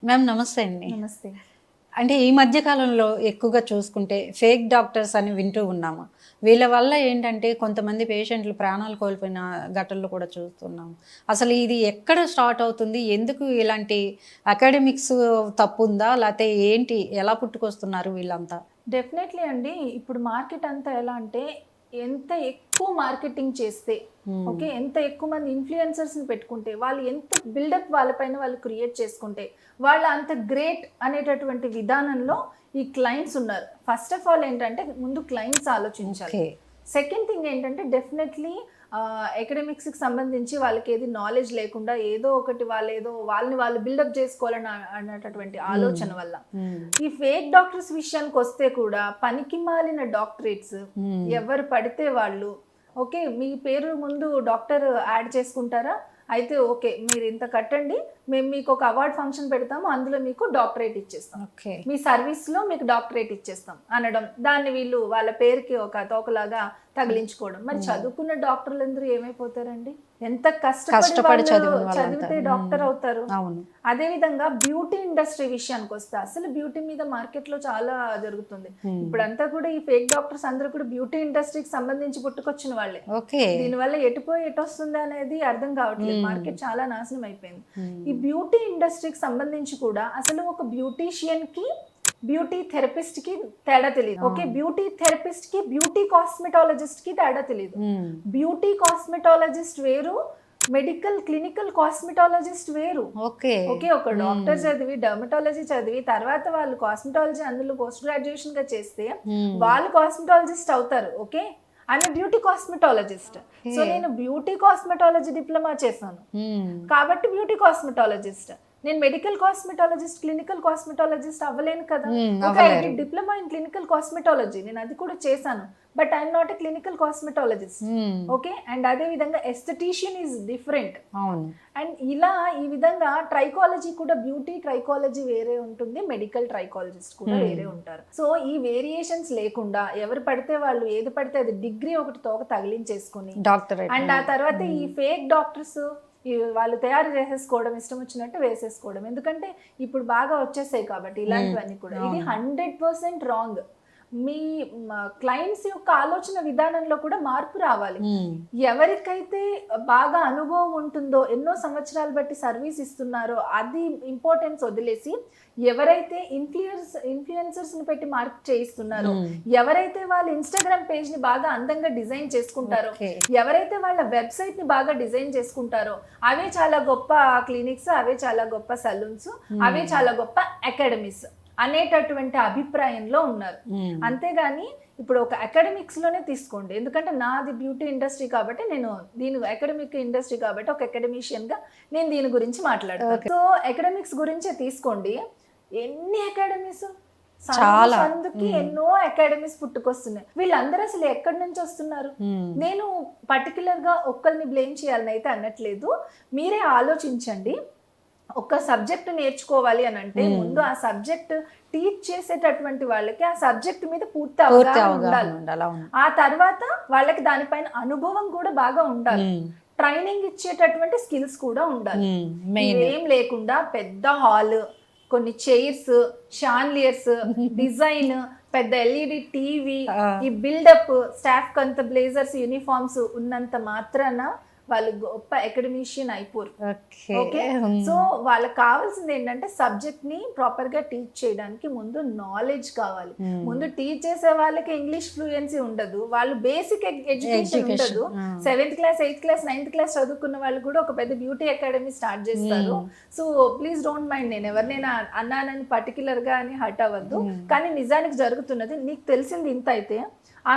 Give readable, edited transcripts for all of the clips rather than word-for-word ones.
Ma'am నమస్తే అండి. నమస్తే. అంటే ఈ మధ్య కాలంలో ఎక్కువగా చూసుకుంటే ఫేక్ డాక్టర్స్ అని వింటూ ఉన్నాము. వీళ్ళ వల్ల ఏంటంటే కొంతమంది పేషెంట్లు ప్రాణాలు కోల్పోయిన ఘటనలు కూడా చూస్తున్నాము. అసలు ఇది ఎక్కడ స్టార్ట్ అవుతుంది? ఎందుకు ఇలాంటి అకాడమిక్స్ తప్పుందా? లేతే ఏంటి? ఎలా పుట్టుకొస్తున్నారు వీళ్ళంతా? డెఫినెట్లీ అండి. ఇప్పుడు మార్కెట్ అంతా ఎలా అంటే ఎంత ఎక్కువ మార్కెటింగ్ చేస్తే ఓకే, ఎంత ఎక్కువ మంది ఇన్ఫ్లుయెన్సర్స్ని పెట్టుకుంటే, వాళ్ళు ఎంత బిల్డప్ వాళ్ళపైన వాళ్ళు క్రియేట్ చేసుకుంటే వాళ్ళు అంత గ్రేట్ అనేటటువంటి విధానంలో ఈ క్లయింట్స్ ఉన్నారు. ఫస్ట్ ఆఫ్ ఆల్ ఏంటంటే ముందు క్లయింట్స్ ఆలోచించాలి. సెకండ్ థింగ్ ఏంటంటే డెఫినెట్లీ ఎకడమిక్స్కి సంబంధించి వాళ్ళకి ఏది నాలెడ్జ్ లేకుండా ఏదో ఒకటి వాళ్ళని వాళ్ళు బిల్డప్ చేసుకోవాలని అన్నటువంటి ఆలోచన వల్ల ఈ ఫేక్ డాక్టర్స్ విషయానికి వస్తే కూడా పనికి మాలిన డాక్టరేట్స్ ఎవరు పడితే వాళ్ళు ఓకే, మీ పేరు ముందు డాక్టర్ యాడ్ చేసుకుంటారా, అయితే ఓకే మీరు ఇంత కట్టండి, మేము మీకు ఒక అవార్డ్ ఫంక్షన్ పెడతాము, అందులో మీకు డాక్టరేట్ ఇచ్చేస్తాం, మీ సర్వీస్లో మీకు డాక్టరేట్ ఇచ్చేస్తాం అనడం, దాన్ని వీళ్ళు వాళ్ళ పేరుకి ఒక తోకలాగా తగిలించుకోవడం. మరి చదువుకున్న డాక్టర్లు అందరూ ఏమైపోతారండి? ఎంత కష్టపడి చదివితే డాక్టర్ అవుతారు. అదే విధంగా బ్యూటీ ఇండస్ట్రీ విషయానికి వస్తే అసలు బ్యూటీ మీద మార్కెట్ లో చాలా జరుగుతుంది. ఇప్పుడంతా కూడా ఈ ఫేక్ డాక్టర్స్ అందరూ కూడా బ్యూటీ ఇండస్ట్రీకి సంబంధించి పుట్టుకొచ్చిన వాళ్ళే. దీనివల్ల ఎటుపోయి ఎటొస్తుంది అనేది అర్థం కావట్లేదు. మార్కెట్ చాలా నాశనం అయిపోయింది. ఈ బ్యూటీ ఇండస్ట్రీకి సంబంధించి కూడా అసలు ఒక బ్యూటీషియన్ కి బ్యూటీ థెరపిస్ట్ కి తేడా తెలియదు. ఓకే, బ్యూటీ థెరపిస్ట్ కి బ్యూటీ కాస్మెటాలజిస్ట్ కి తేడా తెలియదు. బ్యూటీ కాస్మెటాలజిస్ట్ వేరు, మెడికల్ క్లినికల్ కాస్మెటాలజిస్ట్ వేరు. ఓకే, ఒక డాక్టర్ చదివి డర్మటాలజీ చదివి తర్వాత వాళ్ళు కాస్మెటాలజీ అందులో పోస్ట్ గ్రాడ్యుయేషన్ గా చేస్తే వాళ్ళు కాస్మెటాలజిస్ట్ అవుతారు. ఓకే, ఆయన బ్యూటీ కాస్మెటాలజిస్ట్. సో నేను బ్యూటీ కాస్మెటాలజీ డిప్లొమా చేశాను కాబట్టి బ్యూటీ కాస్మెటాలజిస్ట్. నేను మెడికల్ కాస్మెటాలజిస్ట్ క్లినికల్ కాస్మెటాలజిస్ట్ అవ్వలేను కదా. డిప్లొమా ఇన్ క్లినికల్ కాస్మెటాలజీ నేను అది కూడా చేశాను, but I'm not a clinical cosmetologist. Okay, and అదే విధంగా ఎస్థెటిషియన్ ఈజ్ డిఫరెంట్. అండ్ ఇలా ఈ విధంగా ట్రైకాలజీ కూడా బ్యూటీ ట్రైకాలజీ వేరే ఉంటుంది, మెడికల్ ట్రైకాలజిస్ట్ కూడా వేరే ఉంటారు. సో ఈ వేరియేషన్స్ లేకుండా ఎవరు పడితే వాళ్ళు ఏది పడితే అది డిగ్రీ ఒకటి తోక తగిలించేసుకుని డాక్టర్, అండ్ ఆ తర్వాత ఈ ఫేక్ డాక్టర్స్ వాళ్ళు తయారు చేసేసుకోవడం, ఇష్టం వచ్చినట్టు వేసేసుకోవడం. ఎందుకంటే ఇప్పుడు బాగా వచ్చేసాయి కాబట్టి ఇలాంటివన్నీ కూడా. ఇది 100% రాంగ్. మీ క్లయింట్స్ యొక్క ఆలోచన విధానంలో కూడా మార్పు రావాలి. ఎవరికైతే బాగా అనుభవం ఉంటుందో, ఎన్నో సంవత్సరాలు బట్టి సర్వీస్ ఇస్తున్నారో అది ఇంపార్టెన్స్ వదిలేసి, ఎవరైతే ఇన్ఫ్లుయెన్సర్స్ ని పెట్టి మార్కెట్ చేయిస్తున్నారో, ఎవరైతే వాళ్ళ ఇన్స్టాగ్రామ్ పేజ్ ని బాగా అందంగా డిజైన్ చేసుకుంటారో, ఎవరైతే వాళ్ళ వెబ్సైట్ ని బాగా డిజైన్ చేసుకుంటారో అవే చాలా గొప్ప క్లినిక్స్, అవే చాలా గొప్ప సలూన్స్, అవే చాలా గొప్ప అకాడమీస్ అనేటటువంటి అభిప్రాయంలో ఉన్నారు. అంతేగాని ఇప్పుడు ఒక అకాడమిక్స్ లోనే తీసుకోండి, ఎందుకంటే నాది బ్యూటీ ఇండస్ట్రీ కాబట్టి నేను అకాడమిక్ ఇండస్ట్రీ కాబట్టి ఒక అకాడమిషియన్ గా నేను దీని గురించి మాట్లాడతాను. సో అకాడమిక్స్ గురించే తీసుకోండి, ఎన్ని అకాడమీస్ అందుకే ఎన్నో అకాడమీస్ పుట్టుకొస్తున్నాయి. వీళ్ళందరూ అసలు ఎక్కడి నుంచి వస్తున్నారు? నేను పర్టికులర్ గా ఒక్కరిని బ్లేమ్ చేయాలని అయితే అనట్లేదు. మీరే ఆలోచించండి. ఒక సబ్జెక్ట్ నేర్చుకోవాలి అని అంటే ముందు ఆ సబ్జెక్ట్ టీచ్ చేసేటటువంటి వాళ్ళకి ఆ సబ్జెక్ట్ మీద పూర్తి అవగాహన ఉండాలి. ఆ తర్వాత వాళ్ళకి దానిపైన అనుభవం కూడా బాగా ఉండాలి. ట్రైనింగ్ ఇచ్చేటటువంటి స్కిల్స్ కూడా ఉండాలి. ఏం లేకుండా పెద్ద హాల్, కొన్ని చైర్స్, షాన్లియర్స్, డిజైన్, పెద్ద ఎల్ఈడి టీవీ, ఈ బిల్డప్, స్టాఫ్ కంత బ్లేజర్స్, యూనిఫామ్స్ ఉన్నంత మాత్రాన వాళ్ళు గొప్ప అకాడమిషియన్ అయిపోరు. ఓకే, సో వాళ్ళకి కావాల్సింది ఏంటంటే సబ్జెక్ట్ ని ప్రాపర్ గా టీచ్ చేయడానికి ముందు నాలెడ్జ్ కావాలి. ముందు టీచ్ చేసే వాళ్ళకి ఇంగ్లీష్ ఫ్లూయెన్సీ ఉండదు, వాళ్ళు బేసిక్ ఎడ్యుకేషన్ ఉండదు. 7th class 8th class 9th class చదువుకున్న వాళ్ళు కూడా ఒక పెద్ద బ్యూటీ అకాడమీ స్టార్ట్ చేస్తారు. సో ప్లీజ్ డోంట్ మైండ్, నేను ఎవరినైనా అన్నానని పర్టికులర్ గా అని హర్ట్ అవ్వద్దు, కానీ నిజానికి జరుగుతున్నది నీకు తెలిసింది ఇంత అయితే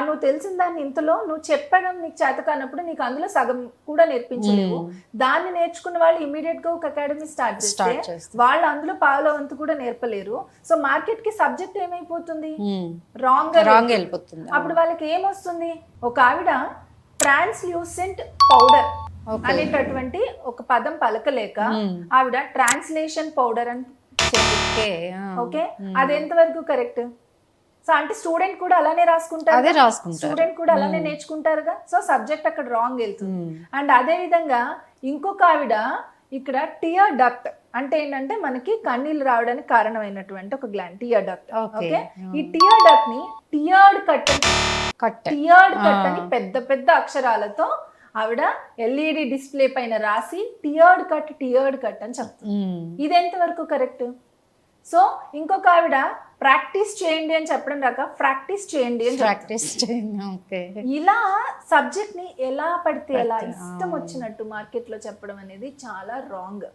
నువ్వు తెలిసిన దాన్ని ఇంతలో నువ్వు చెప్పడం నీకు చేత కానప్పుడు నీకు అందులో సగం కూడా నేర్పించలేవు. దాన్ని నేర్చుకున్న వాళ్ళు ఇమీడియట్ గా ఒక అకాడమీ స్టార్ట్ చేస్తే వాళ్ళు అందులో పావుల వంతు కూడా నేర్పలేరు. సో మార్కెట్ కి సబ్జెక్ట్ ఏమైపోతుంది? రాంగ్ వెళ్ళిపోతుంది. అప్పుడు వాళ్ళకి ఏమొస్తుంది? ఒక ఆవిడ ట్రాన్స్లూసెంట్ పౌడర్ అనేటటువంటి ఒక పదం పలకలేక ఆవిడ ట్రాన్స్లేషన్ పౌడర్ అని చెప్పి, ఓకే, అది ఎంతవరకు కరెక్ట్? సో అంటే స్టూడెంట్ కూడా అలానే రాసుకుంటారు, స్టూడెంట్ కూడా అలానే నేర్చుకుంటారుగా. సో సబ్జెక్ట్ అక్కడ రాంగ్ వెళ్తుంది. అండ్ అదే విధంగా ఇంకొక ఆవిడ ఇక్కడ టియర్ డక్ట్ అంటే ఏంటంటే మనకి కన్నీళ్ళు రావడానికి కారణమైనటువంటి ఒక gland tear duct. Okay. Okay, ఈ టియర్ డక్ట్ ని టియర్డ్ కట్ కట్ అని పెద్ద పెద్ద అక్షరాలతో ఆవిడ ఎల్ఈడి డిస్ప్లే పైన రాసి టియర్డ్ కట్ అని చెప్తుంది. ఇది ఎంత వరకు కరెక్ట్? సో ఇంకొక ఆవిడ ప్రాక్టీస్ చేయండి అని చెప్పడం రాక ప్రాక్టీస్ చేయండి అని ప్రాక్టీస్ చేయండి. ఓకే, ఇలా సబ్జెక్ట్ ని ఎలా పడితే ఎలా ఇష్టం వచ్చినట్టు మార్కెట్ లో చెప్పడం అనేది చాలా రాంగ్.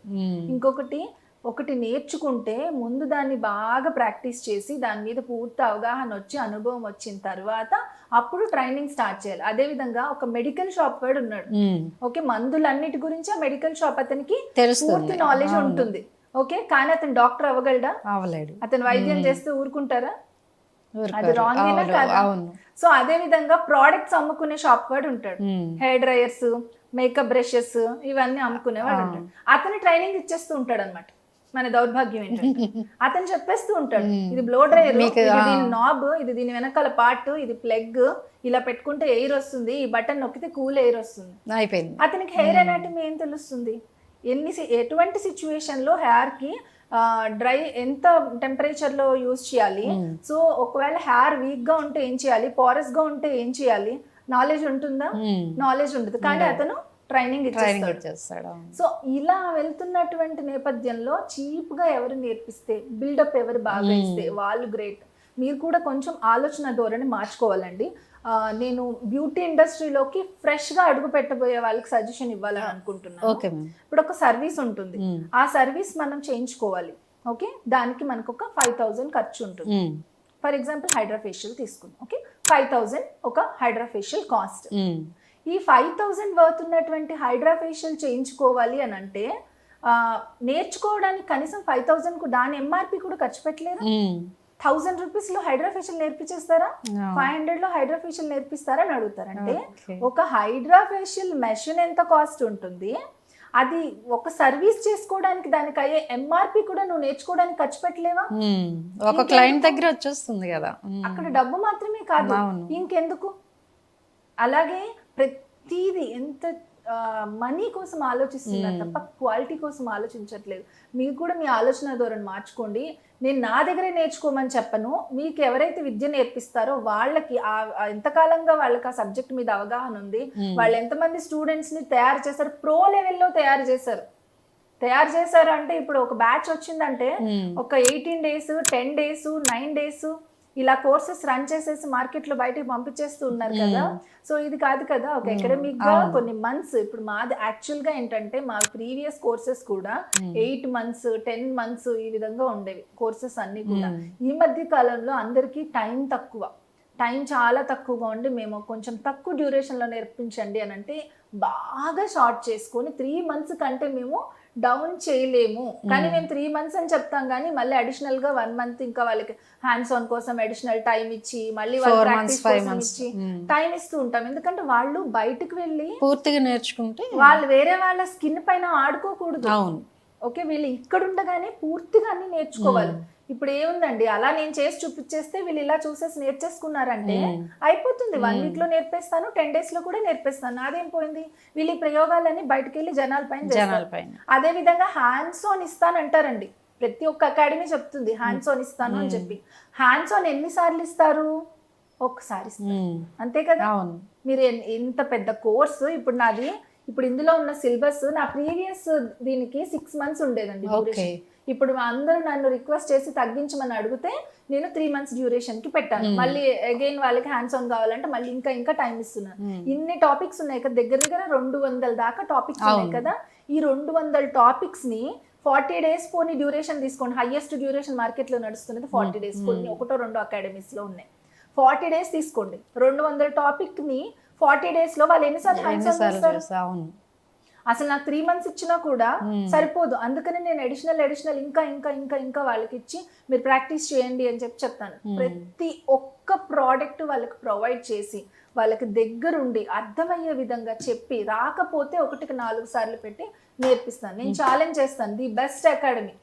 ఇంకొకటి, ఒకటి నేర్చుకుంటే ముందు దాన్ని బాగా ప్రాక్టీస్ చేసి దాని మీద పూర్తి అవగాహన వచ్చి అనుభవం వచ్చిన తర్వాత అప్పుడు ట్రైనింగ్ స్టార్ట్ చేయాలి. అదే విధంగా ఒక మెడికల్ షాప్ వాడు ఉన్నాడు. ఓకే, మందులన్నిటి గురించి ఆ మెడికల్ షాప్ అతనికి పూర్తి నాలెడ్జ్ ఉంటుంది. ఓకే, కానీ అతను డాక్టర్ అవ్వగలడా? అవ్వలేడు. అతను వైద్యం చేస్తే ఊరుకుంటారా? అది రాంగ్ కదా. సో అదే విధంగా ప్రోడక్ట్స్ అమ్ముకునే షాప్ వాడు ఉంటాడు. హెయిర్ డ్రైయర్స్, మేకప్ బ్రషెస్ ఇవన్నీ అమ్ముకునేవాడు ఉంటాడు. అతను ట్రైనింగ్ ఇచ్చేస్తూ ఉంటాడు అనమాట. మన దౌర్భాగ్యం ఏంటంటే అతను చెప్పేస్తూ ఉంటాడు, ఇది బ్లో డ్రైయర్, ఇది దీని నాబ్, ఇది దీని వెనకాల పార్ట్, ఇది ప్లగ్, ఇలా పెట్టుకుంటే ఎయిర్ వస్తుంది, ఈ బటన్ నొక్కితే కూల్ ఎయిర్ వస్తుంది. అయిపోయింది. అతనికి హెయిర్ అనాటమీ ఏం తెలుస్తుంది? ఎటువంటి సిచ్యువేషన్ లో హెయిర్ కి డ్రై ఎంత టెంపరేచర్ లో యూజ్ చేయాలి, సో ఒకవేళ హెయిర్ వీక్ గా ఉంటే ఏం చేయాలి, పోరస్ గా ఉంటే ఏం చేయాలి, నాలెడ్జ్ ఉంటుందా? నాలెడ్జ్ ఉంటుంది, కానీ అతను ట్రైనింగ్ ఇచ్చేస్తాడు. సో ఇలా వెళ్తున్నటువంటి నేపథ్యంలో చీప్ గా ఎవరు నేర్పిస్తే, బిల్డప్ ఎవరు బాగా ఇస్తే వాళ్ళు గ్రేట్. మీరు కూడా కొంచెం ఆలోచన ధోరణి మార్చుకోవాలండి. నేను బ్యూటీ ఇండస్ట్రీలోకి ఫ్రెష్ గా అడుగు పెట్టబోయే వాళ్ళకి సజెషన్ ఇవ్వాలని అనుకుంటున్నాను. ఇప్పుడు ఒక సర్వీస్ ఉంటుంది, ఆ సర్వీస్ మనం చేయించుకోవాలి. ఓకే, దానికి మనకు ఒక 5,000 ఖర్చు ఉంటుంది. ఫర్ ఎగ్జాంపుల్ హైడ్రా ఫేషియల్ తీసుకుందాం. ఓకే, 5,000 ఒక హైడ్రా ఫేషియల్ కాస్ట్. ఈ 5,000 వర్త్ ఉన్నటువంటి హైడ్రా ఫేషియల్ చేయించుకోవాలి అని అంటే నేర్చుకోవడానికి కనీసం 5,000 కు దాని ఎంఆర్పి కూడా ఖర్చు పెట్టలేరు. 1,000 రూపీస్ లో హైడ్రా ఫేషియల్ నేర్పించేస్తారా, 500 లో హైడ్రా ఫేషియల్ నేర్పిస్తారా అని అడుగుతారు. అంటే ఒక హైడ్రా ఫేషియల్ మెషిన్ ఎంత కాస్ట్ ఉంటుంది, అది ఒక సర్వీస్ చేసుకోవడానికి దానికి అయ్యే ఎంఆర్పి కూడా నువ్వు నేర్చుకోవడానికి ఖర్చు పెట్టలేవా? ఒక క్లయింట్ దగ్గర వచ్చేస్తుంది కదా. అక్కడ డబ్బు మాత్రమే కాదు, ఇంకెందుకు? అలాగే ప్రతిదీ ఎంత మనీ కోసం ఆలోచిస్తున్నారు తప్ప క్వాలిటీ కోసం ఆలోచించట్లేదు. మీరు కూడా మీ ఆలోచన ధోరణి మార్చుకోండి. నేను నా దగ్గరే నేర్చుకోమని చెప్పను, మీకు ఎవరైతే విద్య నేర్పిస్తారో వాళ్ళకి ఎంతకాలంగా వాళ్ళకి ఆ సబ్జెక్ట్ మీద అవగాహన ఉంది, వాళ్ళు ఎంతమంది స్టూడెంట్స్ ని తయారు చేశారు, ప్రో లెవెల్లో తయారు చేశారు అంటే ఇప్పుడు ఒక బ్యాచ్ వచ్చిందంటే ఒక 18 days, 10 days, 9 days ఇలా కోర్సెస్ రన్ చేసేసి మార్కెట్ లో బయటకు పంపించేస్తూ ఉన్నారు కదా. సో ఇది కాదు కదా, ఒక అకాడమిక్ గా కొన్ని మంత్స్. ఇప్పుడు మాది యాక్చువల్ గా ఏంటంటే మా ప్రీవియస్ కోర్సెస్ కూడా 8 months, 10 months ఈ విధంగా ఉండేవి కోర్సెస్ అన్ని కూడా. ఈ మధ్య కాలంలో అందరికీ టైం చాలా తక్కువగా ఉండి మేము కొంచెం తక్కువ డ్యూరేషన్ లో నేర్పించండి అని అంటే బాగా షార్ట్ చేసుకొని 3 months కంటే మేము డౌన్ చేయలేము. కానీ మేము 3 months అని చెప్తాం, కానీ మళ్ళీ అడిషనల్ గా 1 month ఇంకా వాళ్ళకి హ్యాండ్స్ ఆన్ కోసం అడిషనల్ టైం ఇచ్చి మళ్ళీ వాళ్ళు ప్రాక్టీస్ కోసం ఇచ్చి టైం ఇస్తూ ఉంటాం. ఎందుకంటే వాళ్ళు బయటకు వెళ్ళి పూర్తిగా నేర్చుకుంటే వాళ్ళు వేరే వాళ్ళ స్కిన్ పైన ఆడుకోకూడదు. ఓకే, వీళ్ళు ఇక్కడ ఉండగానే పూర్తిగా అన్ని నేర్చుకోవాలి. ఇప్పుడు ఏముందండి, అలా నేను చేసి చూపించేస్తే వీళ్ళు ఇలా చూసేసి నేర్చేసుకున్నారంటే అయిపోతుంది. 1 week లో నేర్పేస్తాను, 10 days లో కూడా నేర్పేస్తాను, అదేం పోయింది. వీళ్ళు ఈ ప్రయోగాలన్నీ బయటకు వెళ్ళి జనాల పైన. అదే విధంగా హ్యాండ్స్ ఆన్ ఇస్తానంటారండి, ప్రతి ఒక్క అకాడమీ చెప్తుంది హ్యాండ్స్ ఆన్ ఇస్తాను అని చెప్పి. హ్యాండ్స్ ఆన్ ఎన్నిసార్లు ఇస్తారు? ఒక్కసారి ఇస్తారు, అంతే కదా. మీరు ఎంత పెద్ద కోర్సు, ఇప్పుడు ఇందులో ఉన్న సిలబస్ నా ప్రీవియస్ దీనికి 6 months ఉండేదండి డ్యూరేషన్. ఇప్పుడు అందరూ నన్ను రిక్వెస్ట్ చేసి తగ్గించమని అడిగితే నేను 3 months డ్యూరేషన్ కి పెట్టాను. మళ్ళీ అగైన్ వాళ్ళకి హ్యాండ్స్ ఆన్ కావాలంటే మళ్ళీ ఇంకా టైం ఇస్తున్నాను. ఇన్ని టాపిక్స్ ఉన్నాయి కదా, దగ్గర 200 దాకా టాపిక్స్ ఉన్నాయి కదా. ఈ 200 టాపిక్స్ ని 40 days పోనీ డ్యూరేషన్ తీసుకోండి. హైయెస్ట్ డ్యూరేషన్ మార్కెట్ లో నడుస్తున్నది 40 days. కొన్ని 1-2 అకాడమీస్ లో ఉన్నాయి. 40 days తీసుకోండి, 200 టాపిక్ ని 40 days లో వాళ్ళు ఎన్నిసార్లు హ్యాండ్స్ ఆన్ చేస్తారు? అసలు నాకు 3 months ఇచ్చినా కూడా సరిపోదు. అందుకని నేను అడిషనల్ ఇంకా వాళ్ళకి ఇచ్చి మీరు ప్రాక్టీస్ చేయండి అని చెప్తాను. ప్రతి ఒక్క ప్రోడక్ట్ వాళ్ళకి ప్రొవైడ్ చేసి వాళ్ళకి దగ్గరుండి అర్థమయ్యే విధంగా చెప్పి, రాకపోతే 1-4 సార్లు పెట్టి నేర్పిస్తాను. నేను ఛాలెంజ్ చేస్తాను, the best academy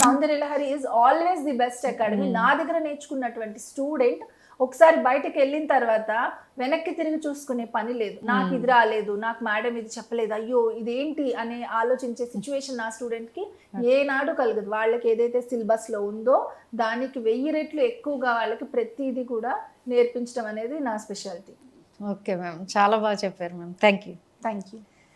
Soundarya Lahari is always the best academy. నా దగ్గర నేర్చుకున్నటువంటి స్టూడెంట్ ఒకసారి బయటకు వెళ్ళిన తర్వాత వెనక్కి తిరిగి చూసుకునే పని లేదు. నాకు ఇది రాలేదు, నాకు మేడం ఇది చెప్పలేదు, అయ్యో ఇదేంటి అనే ఆలోచించే సిచ్యువేషన్ నా స్టూడెంట్కి ఏనాడు కలగదు. వాళ్ళకి ఏదైతే సిలబస్లో ఉందో దానికి 1000 రెట్లు ఎక్కువగా వాళ్ళకి ప్రతిదీ కూడా నేర్పించడం అనేది నా స్పెషాలిటీ. ఓకే మ్యామ్, చాలా బాగా చెప్పారు ma'am. Thank you. Thank you.